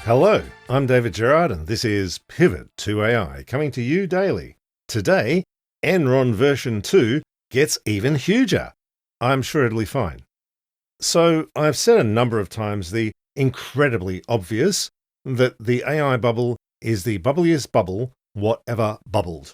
Hello, I'm David Gerard and this is Pivot to AI, coming to you daily. Today, Enron version 2 gets even huger. I'm sure it'll be fine. So, I've said a number of times the incredibly obvious that the AI bubble is the bubbliest bubble whatever bubbled.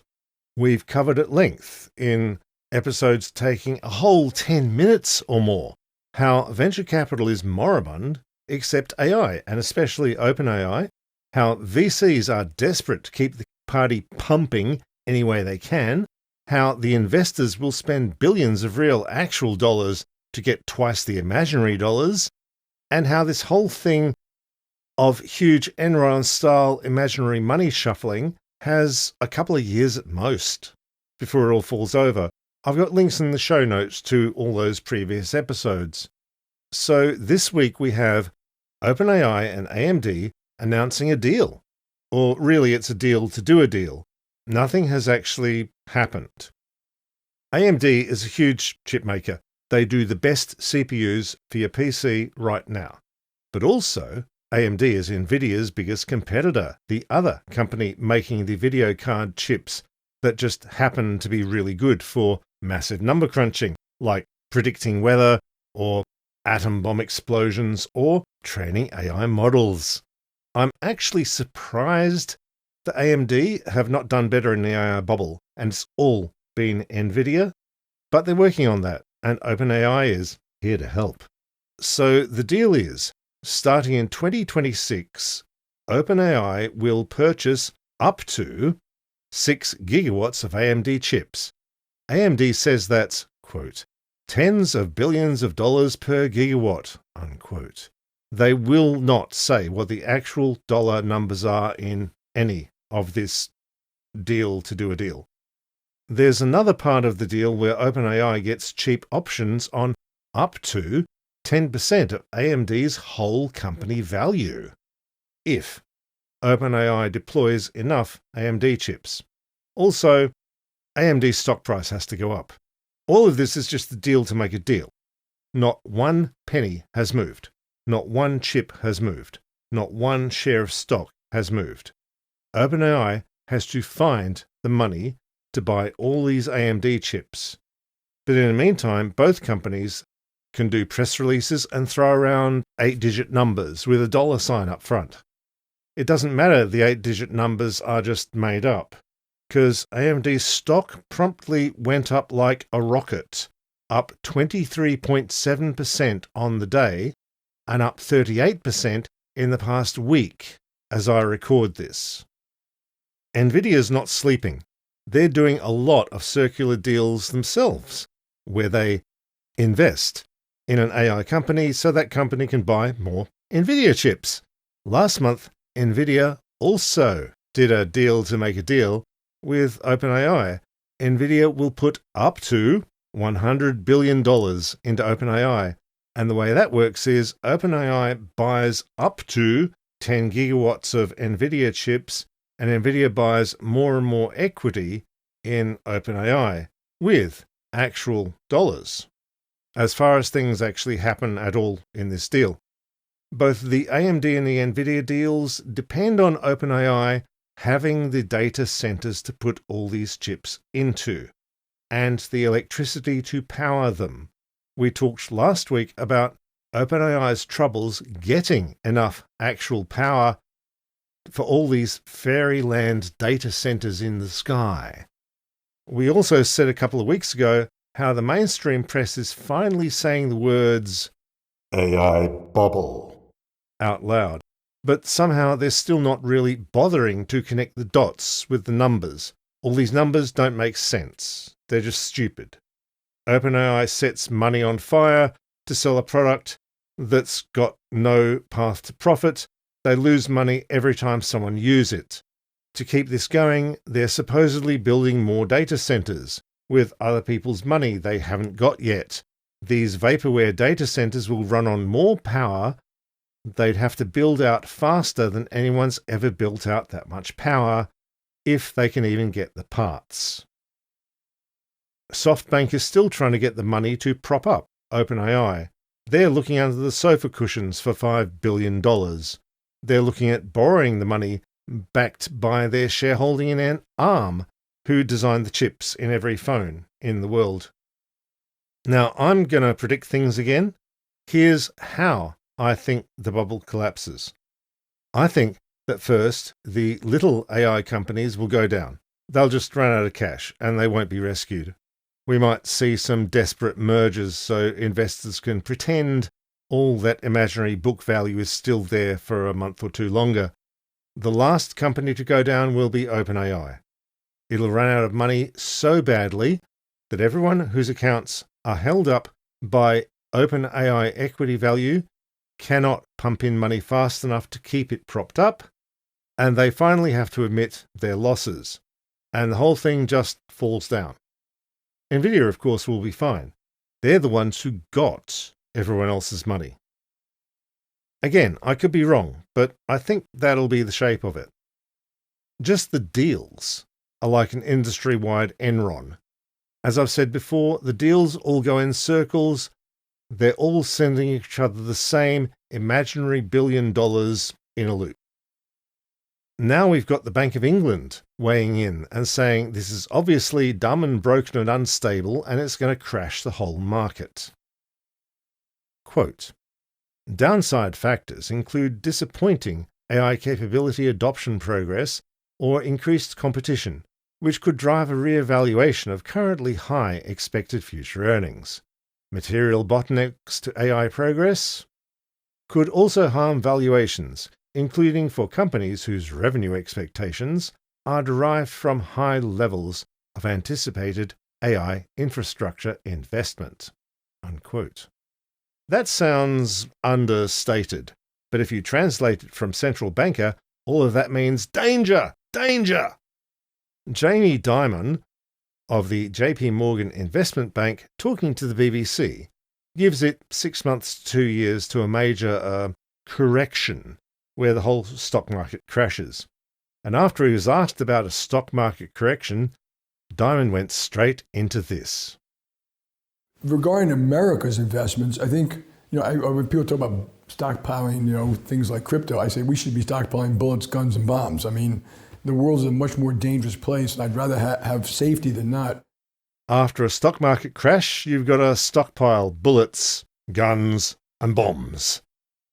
We've covered at length in episodes taking a whole 10 minutes or more how venture capital is moribund except AI, and especially OpenAI, how VCs are desperate to keep the party pumping any way they can, how the investors will spend billions of real actual dollars to get twice the imaginary dollars, and how this whole thing of huge Enron-style imaginary money shuffling has a couple of years at most before it all falls over. I've got links in the show notes to all those previous episodes. So this week we have OpenAI and AMD announcing a deal. Or really it's a deal to do a deal. Nothing has actually happened. AMD is a huge chip maker. They do the best CPUs for your PC right now. But also, AMD is NVIDIA's biggest competitor, the other company making the video card chips that just happen to be really good for massive number crunching, like predicting weather or atom bomb explosions or training AI models. I'm actually surprised that AMD have not done better in the AI bubble, and it's all been NVIDIA, but they're working on that, and OpenAI is here to help. So the deal is, starting in 2026, OpenAI will purchase up to 6 gigawatts of AMD chips. AMD says that's, quote, tens of billions of dollars per gigawatt, unquote. They will not say what the actual dollar numbers are in any of this deal to do a deal. There's another part of the deal where OpenAI gets cheap options on up to 10% of AMD's whole company value, if OpenAI deploys enough AMD chips. Also, AMD's stock price has to go up. All of this is just the deal to make a deal. Not one penny has moved. Not one chip has moved. Not one share of stock has moved. OpenAI has to find the money to buy all these AMD chips. But in the meantime, both companies can do press releases and throw around 8-digit numbers with a dollar sign up front. It doesn't matter the 8-digit numbers are just made up, because AMD's stock promptly went up like a rocket, up 23.7% on the day, and up 38% in the past week as I record this. NVIDIA's not sleeping. They're doing a lot of circular deals themselves, where they invest in an AI company so that company can buy more NVIDIA chips. Last month, NVIDIA also did a deal to make a deal with OpenAI. NVIDIA will put up to $100 billion into OpenAI. And the way that works is OpenAI buys up to 10 gigawatts of NVIDIA chips, and NVIDIA buys more and more equity in OpenAI with actual dollars, as far as things actually happen at all in this deal. Both the AMD and the NVIDIA deals depend on OpenAI having the data centers to put all these chips into, and the electricity to power them. We talked last week about OpenAI's troubles getting enough actual power for all these fairyland data centers in the sky. We also said a couple of weeks ago how the mainstream press is finally saying the words AI bubble out loud, but somehow they're still not really bothering to connect the dots with the numbers. All these numbers don't make sense. They're just stupid. OpenAI sets money on fire to sell a product that's got no path to profit. They lose money every time someone uses it. To keep this going, they're supposedly building more data centers with other people's money they haven't got yet. These vaporware data centers will run on more power. They'd have to build out faster than anyone's ever built out that much power, if they can even get the parts. SoftBank is still trying to get the money to prop up OpenAI. They're looking under the sofa cushions for $5 billion. they're looking at borrowing the money backed by their shareholding in ARM, who designed the chips in every phone in the world. Now, I'm going to predict things again. Here's how I think the bubble collapses. I think that first, the little AI companies will go down. They'll just run out of cash and they won't be rescued. We might see some desperate mergers so investors can pretend all that imaginary book value is still there for a month or two longer. The last company to go down will be OpenAI. It'll run out of money so badly that everyone whose accounts are held up by OpenAI equity value cannot pump in money fast enough to keep it propped up, and they finally have to admit their losses, and the whole thing just falls down. Nvidia, of course, will be fine. They're the ones who got everyone else's money. Again, I could be wrong, but I think that'll be the shape of it. Just the deals are like an industry-wide Enron. As I've said before, the deals all go in circles. They're all sending each other the same imaginary $1 billion in a loop. Now we've got the Bank of England weighing in and saying this is obviously dumb and broken and unstable and it's going to crash the whole market. Quote, downside factors include disappointing AI capability adoption progress or increased competition, which could drive a re-evaluation of currently high expected future earnings. Material bottlenecks to AI progress could also harm valuations, including for companies whose revenue expectations are derived from high levels of anticipated AI infrastructure investment. Unquote. That sounds understated, but if you translate it from central banker, all of that means danger, danger. Jamie Dimon of the JP Morgan Investment Bank, talking to the BBC, gives it 6 months to 2 years to a major correction where the whole stock market crashes. And after he was asked about a stock market correction, Dimon went straight into this. Regarding America's investments, I think, when people talk about stockpiling, things like crypto, I say we should be stockpiling bullets, guns, and bombs. I mean, the world's a much more dangerous place, and I'd rather have safety than not. After a stock market crash, you've got to stockpile bullets, guns, and bombs.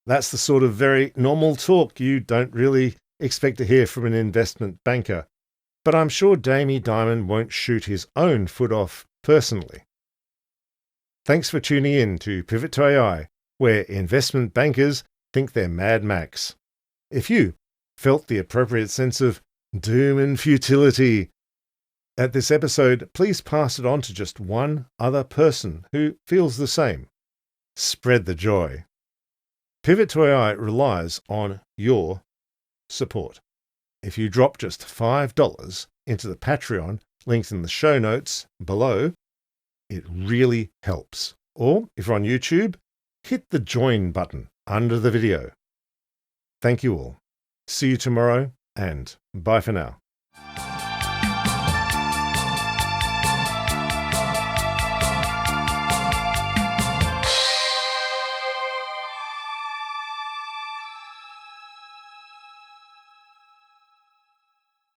That's the sort of very normal talk you don't really expect to hear from an investment banker. But I'm sure Jamie Dimon won't shoot his own foot off personally. Thanks for tuning in to Pivot to AI, where investment bankers think they're Mad Max. If you felt the appropriate sense of doom and futility at this episode, please pass it on to just one other person who feels the same. Spread the joy. Pivot to AI relies on your support. If you drop just $5 into the Patreon linked in the show notes below, it really helps. Or if you're on YouTube, hit the join button under the video. Thank you all. See you tomorrow, and bye for now.